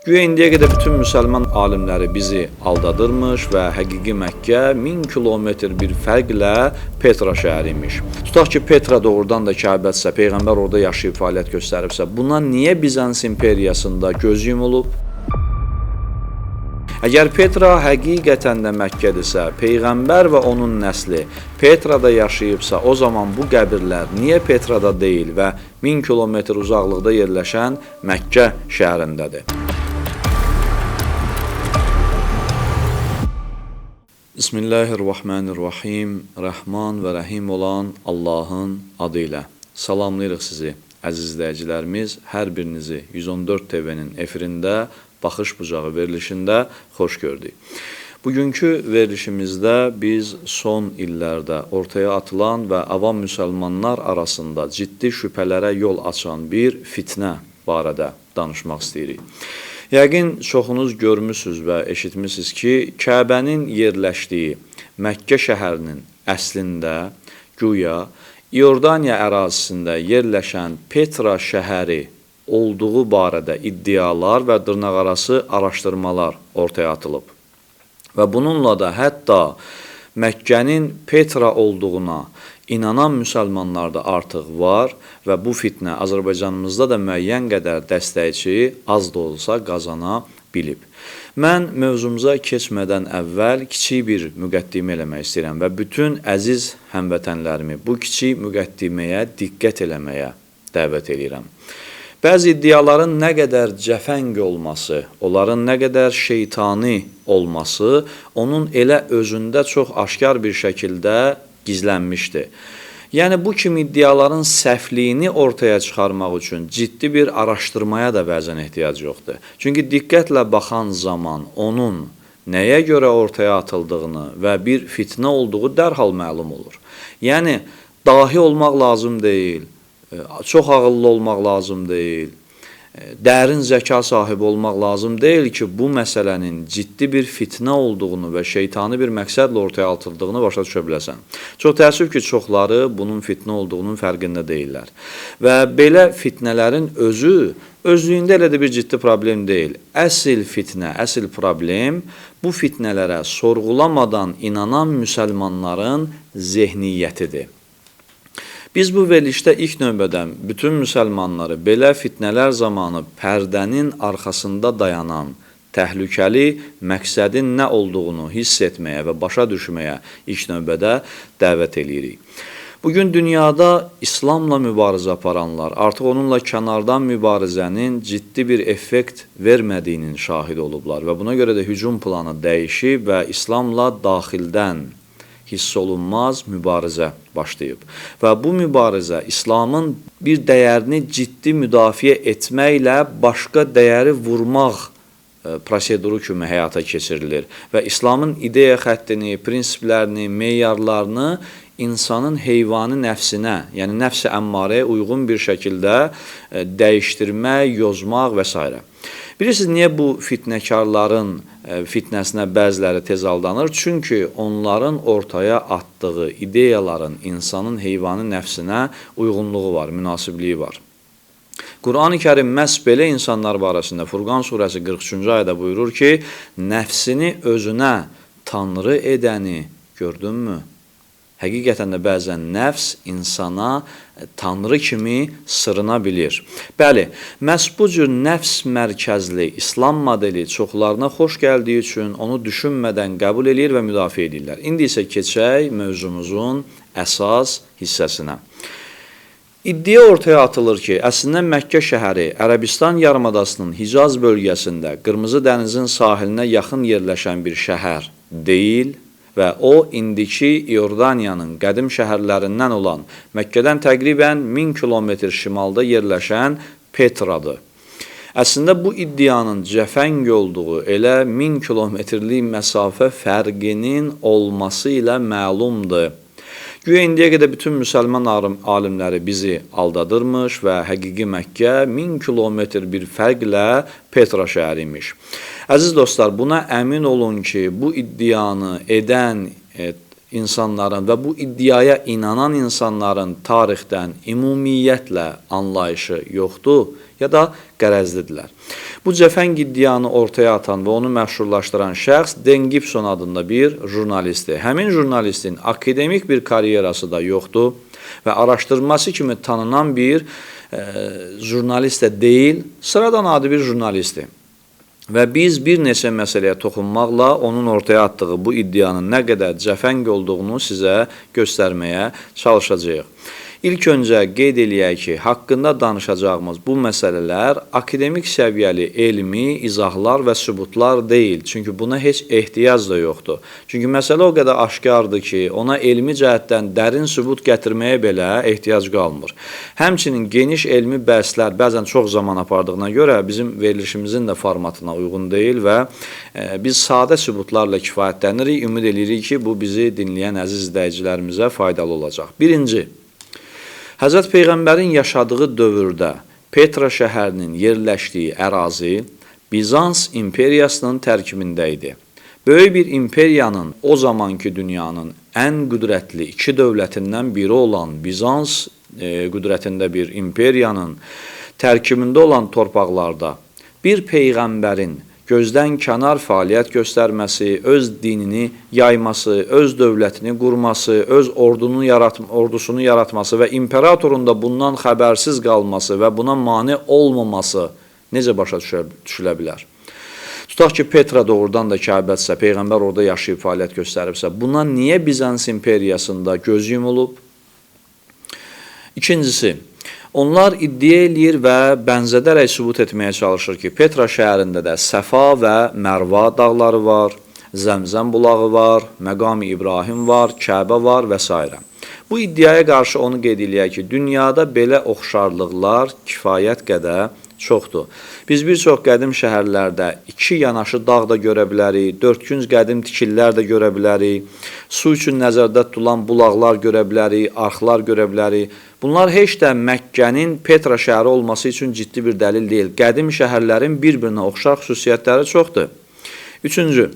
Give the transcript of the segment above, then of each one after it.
Güya indiyə qədər bütün müsəlman alimləri bizi aldadırmış və həqiqi Məkkə 1000 kilometr bir fərqlə Petra şəhəri imiş. Tutaq ki, Petra doğrudan da Kəbədirsə, Peyğəmbər orada yaşayıb fəaliyyət göstəribsə, buna niyə Bizans imperiyasında göz yumulub? Əgər Petra həqiqətən də Məkkədirsə, Peyğəmbər və onun nəsli Petrada yaşayıbsa, o zaman bu qəbirlər niyə Petrada deyil və 1000 kilometr uzaqlıqda yerləşən Məkkə şəhərindədir? Bismillahirrahmanirrahim. Rəhman və Rəhim olan Allahın adı ilə. Salamlayırıq sizi, əziz izləyicilərimiz. Hər birinizi 114 TV-nin efirində, Baxış Bucağı verilişində xoş gördük. Bugünkü verilişimizdə biz son illərdə ortaya atılan və avam müsəlmanlar arasında ciddi şübhələrə yol açan bir fitnə barədə danışmaq istəyirik. Yəqin çoxunuz görmüsünüz və eşitmişsiniz ki, Kəbənin yerləşdiyi Məkkə şəhərinin əslində güya İordaniya ərazisində yerləşən Petra şəhəri olduğu barədə iddialar və dırnaqarası araşdırmalar ortaya atılıb. Və bununla da hətta Məkkənin Petra olduğuna inanan müsəlmanlar da artıq var və bu fitnə Azərbaycanımızda da müəyyən qədər dəstəkçi az da olsa qazana bilib. Mən mövzumuza keçmədən əvvəl kiçik bir müqəddimə eləmək istəyirəm və bütün əziz həmvətənlərimi bu kiçik müqəddiməyə diqqət eləməyə dəvət edirəm. Bəzi iddiaların nə qədər cəfəng olması, onların nə qədər şeytani olması, onun elə özündə çox aşkar bir şəkildə gizlənmişdir. Yəni, bu kimi iddiaların səhvliyini ortaya çıxarmaq üçün ciddi bir araşdırmaya da bəzən ehtiyac yoxdur. Çünki diqqətlə baxan zaman onun nəyə görə ortaya atıldığını və bir fitnə olduğu dərhal məlum olur. Yəni, dahi olmaq lazım deyil, çox ağıllı olmaq lazım deyil, dərin zəka sahibi olmaq lazım deyil ki, bu məsələnin ciddi bir fitnə olduğunu və şeytani bir məqsədlə ortaya atıldığını başa düşə biləsən. Çox təəssüf ki, çoxları bunun fitnə olduğunun fərqində deyirlər. Və belə fitnələrin özlüyündə elə də bir ciddi problem deyil. Əsl fitnə, əsl problem bu fitnələrə sorğulamadan inanan müsəlmanların zehniyyətidir. Biz bu verilişdə ilk növbədən bütün müsəlmanları belə fitnələr zamanı pərdənin arxasında dayanan təhlükəli məqsədin nə olduğunu hiss etməyə və başa düşməyə ilk növbədə dəvət edirik. Bugün dünyada İslamla mübarizə aparanlar artıq onunla kənardan mübarizənin ciddi bir effekt vermədiyinin şahid olublar və buna görə də hücum planı dəyişib və İslamla daxildən hiss olunmaz mübarizə başlayıb. Və bu mübarizə İslamın bir dəyərini ciddi müdafiə etməklə başqa dəyəri vurmaq proseduru kimi həyata keçirilir. Və İslamın ideya xəttini, prinsiplərini, meyarlarını insanın heyvani nəfsinə, yəni nəfs-i əmmarəyə uyğun bir şəkildə dəyişdirmək, yozmaq və s. Bilirsiniz, niyə bu fitnəkarların fitnəsinə bəziləri tez aldanır? Çünki onların ortaya atdığı ideyaların insanın heyvani nəfsinə uyğunluğu var, münasibliyi var. Qur'an-ı Kərim məhz belə insanlar barəsində Furqan surəsi 43-cü ayədə buyurur ki, nəfsini özünə tanrı edəni gördünmü? Həqiqətən də bəzən nəfs insana tanrı kimi sırına bilir. Bəli, məhz bu cür nəfs mərkəzli İslam modeli çoxlarına xoş gəldiyi üçün onu düşünmədən qəbul edir və müdafiə edirlər. İndi isə keçək mövzumuzun əsas hissəsinə. İddia ortaya atılır ki, əslində Məkkə şəhəri Ərəbistan yarımadasının Hicaz bölgəsində Qırmızı dənizin sahilinə yaxın yerləşən bir şəhər deyil və o, indiki İordaniyanın qədim şəhərlərindən olan Məkkədən təqribən 1000 kilometr şimalda yerləşən Petradır. Əslində, bu iddianın cəfəng olduğu elə 1000 kilometrlik məsafə fərqinin olması ilə məlumdur. Güya indiyə qədər bütün müsəlman alimləri bizi aldadırmış və həqiqi Məkkə 1000 kilometr bir fərqlə Petra şəhəri imiş. Əziz dostlar, buna əmin olun ki, bu iddianı edən insanların və bu iddiaya inanan insanların tarixdən ümumiyyətlə anlayışı yoxdur, ya da qərəzlidirlər. Bu cəfəng iddianı ortaya atan və onu məşhurlaşdıran şəxs Dan Gibson adında bir jurnalistdir. Həmin jurnalistin akademik bir karyerası da yoxdur və araşdırması kimi tanınan bir jurnalist də deyil, sıradan adi bir jurnalistdir. Və biz bir neçə məsələyə toxunmaqla onun ortaya atdığı bu iddianın nə qədər cəfəng olduğunu sizə göstərməyə çalışacağıq. İlk öncə qeyd eləyək ki, haqqında danışacağımız bu məsələlər akademik səviyyəli elmi izahlar və sübutlar deyil. Çünki buna heç ehtiyac da yoxdur. Çünki məsələ o qədər aşkardır ki, ona elmi cəhətdən dərin sübut gətirməyə belə ehtiyac qalmır. Həmçinin geniş elmi bəhslər bəzən çox zaman apardığına görə bizim verilişimizin də formatına uyğun deyil və biz sadə sübutlarla kifayətlənirik. Ümid edirik ki, bu bizi dinləyən əziz izləyicilərimizə faydalı olacaq. Birinci, Həzrət Peyğəmbərin yaşadığı dövrdə Petra şəhərinin yerləşdiyi ərazi Bizans imperiyasının tərkibində idi. Böyük bir imperiyanın, o zamanki dünyanın ən qüdrətli iki dövlətindən biri olan Bizans qüdrətində bir imperiyanın tərkibində olan torpaqlarda bir peyğəmbərin gözdən kənar fəaliyyət göstərməsi, öz dinini yayması, öz dövlətini qurması, öz ordusunu yaratması və imperatorun da bundan xəbərsiz qalması və buna mane olmaması necə başa düşülə bilər? Tutaq ki, Petra doğrudan da Kəbədirsə, Peyğəmbər orada yaşayıb fəaliyyət göstəribsə, buna niyə Bizans imperiyasında göz yumulub? İkincisi, onlar iddia eləyir və bənzədərək sübut etməyə çalışır ki, Petra şəhərində də Səfa və Mərva dağları var, Zəmzəm bulağı var, Məqam-ı İbrahim var, Kəbə var və s. Bu iddiaya qarşı onu qeyd eləyək ki, dünyada belə oxşarlıqlar kifayət qədər çoxdur. Biz bir çox qədim şəhərlərdə iki yanaşı dağ da görə bilərik, dördkünc qədim tikillər də görə bilərik, su üçün nəzərdə tutulan bulaqlar görə bilərik, arxlar görə bilərik. Bunlar heç də Məkkənin Petra şəhəri olması üçün ciddi bir dəlil deyil. Qədim şəhərlərin bir-birinə oxşar xüsusiyyətləri çoxdur. Üçüncü,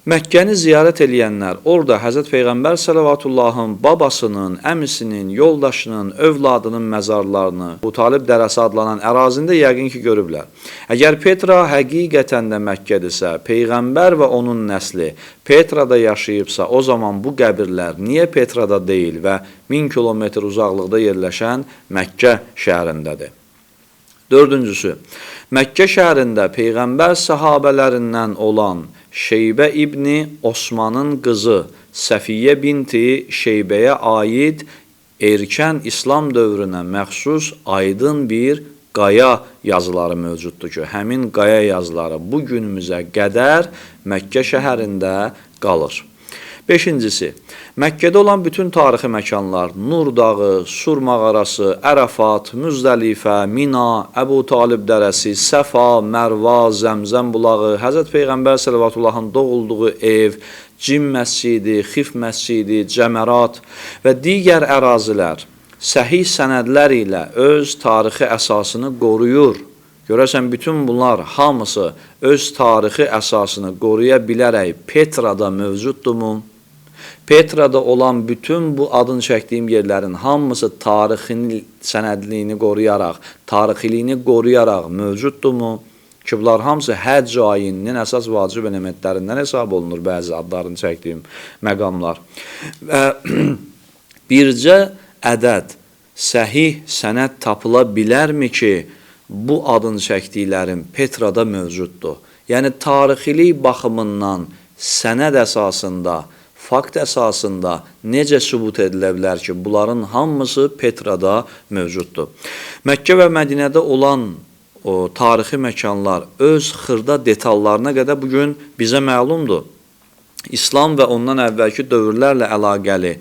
Məkkəni ziyarət eləyənlər orada Həzrət Peyğəmbər səllavatullahın babasının, əmisinin, yoldaşının, övladının məzarlarını, Bu Talib dərəsi adlanan ərazində yəqin ki görüblər. Əgər Petra həqiqətən də Məkkədirsə, Peyğəmbər və onun nəsli Petrada yaşayıbsa, o zaman bu qəbirlər niyə Petrada deyil və 1000 kilometr uzaqlıqda yerləşən Məkkə şəhərindədir? Dördüncüsü, Məkkə şəhərində Peyğəmbər səhabələrindən olan Şeybə İbni Osmanın qızı Səfiyyə binti Şeybəyə aid erkən İslam dövrünə məxsus aydın bir qaya yazıları mövcuddur ki, həmin qaya yazıları bu günümüzə qədər Məkkə şəhərində qalır. Beşincisi, Məkkədə olan bütün tarixi məkanlar, Nur dağı, Sur mağarası, Ərəfat, Müzdəlifə, Mina, Əbu Talib dərəsi, Səfa, Mərva, Zəmzəm bulağı, Həzrət Peyğəmbər səllavatullahın doğulduğu ev, Cim məscidi, Xif məscidi, Cəmərat və digər ərazilər səhih sənədlər ilə öz tarixi əsasını qoruyur. Görəsən, bütün bunlar hamısı öz tarixi əsasını qoruya bilərək Petrada mövcuddurmu? Petrada olan bütün bu adını çəkdiyim yerlərin hamısı tarixini, sənədliyini qoruyaraq, tarixiliyini qoruyaraq mövcuddurmu? Ki, bunlar hamısı həcc ayininin əsas vacib elementlərindən hesab olunur bəzi adlarını çəkdiyim məqamlar. Və bircə ədəd səhih sənəd tapıla bilərmi ki, bu adını çəkdiklərim Petrada mövcuddur? Yəni, tarixilik baxımından sənəd əsasında, fakt əsasında necə sübut edilə bilər ki, bunların hamısı Petrada mövcuddur? Məkkə və Mədinədə olan o tarixi məkanlar öz xırda detallarına qədər bugün bizə məlumdur. İslam və ondan əvvəlki dövrlərlə əlaqəli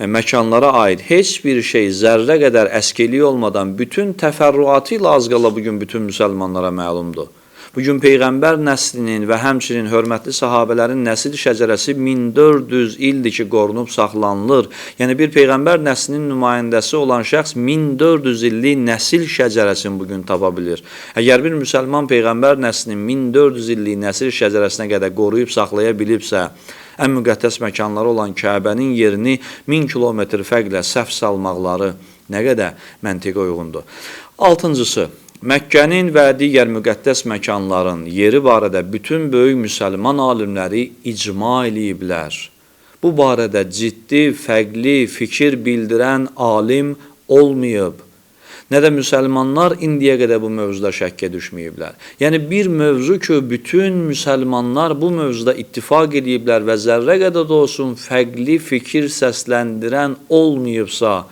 məkanlara aid heç bir şey zərrə qədər əskiliyi olmadan bütün təfərrüatı ilə az qala bugün bütün müsəlmanlara məlumdur. Bugün Peyğəmbər nəslinin və həmçinin hörmətli sahabələrin nəsil şəcərəsi 1400 ildir ki, qorunub saxlanılır. Yəni, bir Peyğəmbər nəslinin nümayəndəsi olan şəxs 1400 illik nəsil şəcərəsini bugün tapa bilir. Əgər bir müsəlman Peyğəmbər nəslinin 1400 illik nəsil şəcərəsinə qədər qoruyub saxlaya bilibsə, ən müqəddəs məkanları olan Kəbənin yerini 1000 kilometr fərqlə səhv salmaqları nə qədər məntiqə uyğundur. Altıncısı, Məkkənin və digər müqəddəs məkanların yeri barədə bütün böyük müsəlman alimləri icma eləyiblər. Bu barədə ciddi, fərqli fikir bildirən alim olmayıb. Nə də müsəlmanlar indiyə qədər bu mövzuda şəkkə düşməyiblər. Yəni, bir mövzu ki, bütün müsəlmanlar bu mövzuda ittifaq ediblər və zərrə qədər də olsun fərqli fikir səsləndirən olmayıbsa,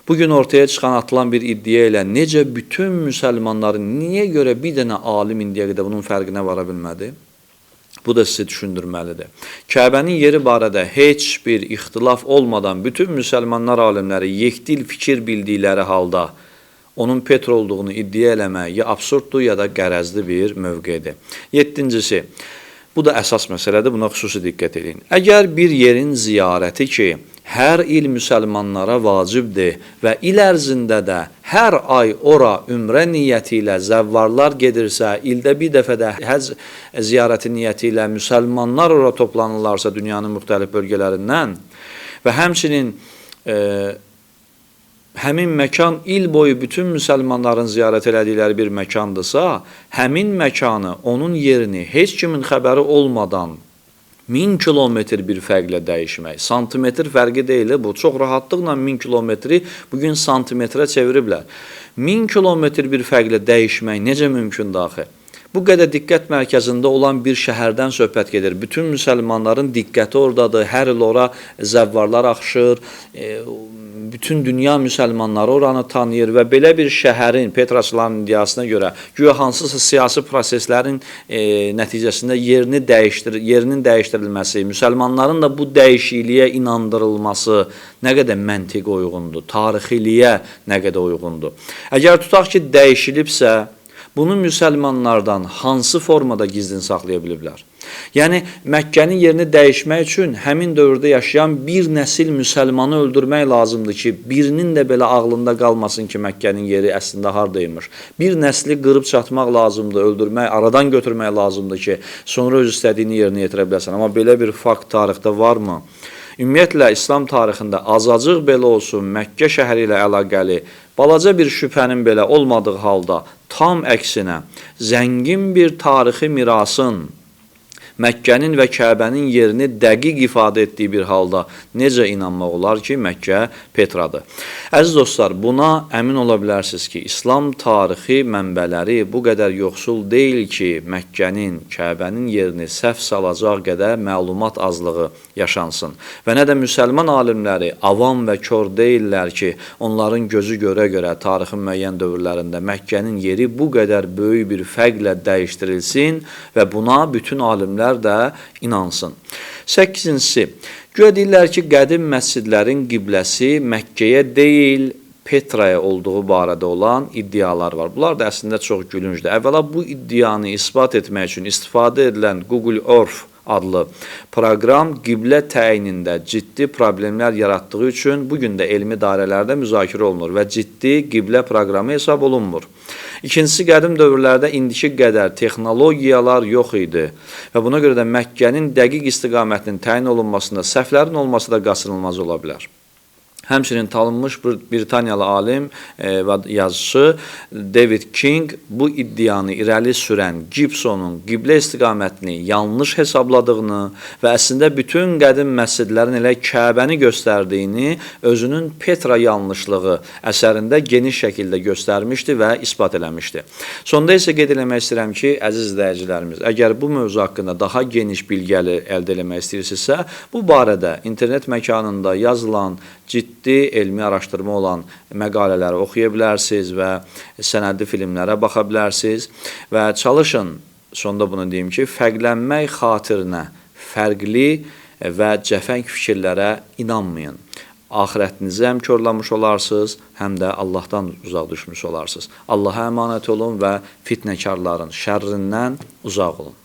bugün ortaya çıxan atılan bir iddia ilə necə bütün müsəlmanların niyə görə bir dənə alim indiyə qədər bunun fərqinə vara bilmədi? Bu da sizi düşündürməlidir. Kəbənin yeri barədə heç bir ixtilaf olmadan bütün müsəlmanlar alimləri yekdil fikir bildikləri halda onun Petra olduğunu iddia eləmək ya absurddur, ya da qərəzli bir mövqedir. Yeddincisi, bu da əsas məsələdir, buna xüsusi diqqət edin. Əgər bir yerin ziyarəti ki, hər il müsəlmanlara vacibdir və il ərzində də hər ay ora ümrə niyyəti ilə zəvvarlar gedirsə, ildə bir dəfə də həc ziyarəti niyyəti ilə müsəlmanlar ora toplanırlarsa dünyanın müxtəlif bölgələrindən və həmçinin həmin məkan il boyu bütün müsəlmanların ziyarət elədikləri bir məkandırsa, həmin məkanı, onun yerini heç kimin xəbəri olmadan 1000 kilometr bir fərqlə dəyişmək. Santimetr fərqi deyil, bu çox rahatlıqla 1000 kilometri bugün santimetrə çeviriblər. 1000 kilometr bir fərqlə dəyişmək necə mümkündür axı? Bu qədər diqqət mərkəzində olan bir şəhərdən söhbət gedir. Bütün müsəlmanların diqqəti oradadır, hər il ora zəvvarlar axışır, bütün dünya müsəlmanları oranı tanıyır və belə bir şəhərin, Petraçıların iddiasına görə, güya hansısa siyasi proseslərin nəticəsində yerinin dəyişdirilməsi, müsəlmanların da bu dəyişikliyə inandırılması nə qədər məntiqə uyğundur, tarixiliyə nə qədər uyğundur. Əgər tutaq ki, dəyişilibsə, bunu müsəlmanlardan hansı formada gizlin saxlaya biliblər? Yəni, Məkkənin yerini dəyişmək üçün həmin dövrdə yaşayan bir nəsil müsəlmanı öldürmək lazımdır ki, birinin də belə ağlında qalmasın ki, Məkkənin yeri əslində haradaymış. Bir nəsli qırıb çatmaq lazımdır, öldürmək, aradan götürmək lazımdır ki, sonra öz istədiyini yerinə yetirə biləsən. Amma belə bir fakt tarixdə varmı? Ümumiyyətlə, İslam tarixində azacıq belə olsun, Məkkə şəhəri ilə əlaqəli balaca bir şübhənin belə olmadığı halda, tam əksinə, zəngin bir tarixi mirasın Məkkənin və Kəbənin yerini dəqiq ifadə etdiyi bir halda necə inanmaq olar ki, Məkkə Petradır? Əziz dostlar, buna əmin ola bilərsiniz ki, İslam tarixi mənbələri bu qədər yoxsul deyil ki, Məkkənin, Kəbənin yerini səhv salacaq qədər məlumat azlığı yaşansın. Və nə də müsəlman alimləri avam və kör deyirlər ki, onların gözü görə-görə tarixin müəyyən dövrlərində Məkkənin yeri bu qədər böyük bir fərqlə dəyişdirilsin və buna bütün alimlər də inansın. 8-incisi, güya deyirlər ki, qədim məscidlərin qibləsi Məkkəyə deyil, Petraya olduğu barədə olan iddialar var. Bunlar da əslində çox gülüncdür. Əvvəla bu iddianı isbat etmək üçün istifadə edilən Google Earth adlı proqram qiblə təyinində ciddi problemlər yaratdığı üçün bugün də elmi dairələrdə müzakirə olunur və ciddi qiblə proqramı hesab olunmur. İkincisi, qədim dövrlərdə indiki qədər texnologiyalar yox idi və buna görə də Məkkənin dəqiq istiqamətinin təyin olunmasında səhvlərin olması da qaçınılmaz ola bilər. Həmçinin tanınmış Britaniyalı alim və yazıcı David King bu iddianı irəli sürən Gibsonun qiblə istiqamətini yanlış hesabladığını və əslində bütün qədim məscidlərin elə Kəbəni göstərdiyini özünün Petra yanlışlığı əsərində geniş şəkildə göstərmişdi və isbat eləmişdi. Sonda isə qeyd eləmək istəyirəm ki, əziz izləyicilərimiz, əgər bu mövzu haqqında daha geniş bilgi əldə eləmək istəyirsinizsə, bu barədə internet məkanında yazılan ciddi elmi araşdırma olan məqalələri oxuya bilərsiniz və sənədli filmlərə baxa bilərsiniz və çalışın, sonda bunu deyim ki, fərqlənmək xatirinə fərqli və cəfəng fikirlərə inanmayın. axirətinizi həm körləmiş olarsınız, həm də Allahdan uzaq düşmüş olarsınız. Allaha əmanət olun və fitnəkarların şərrindən uzaq olun.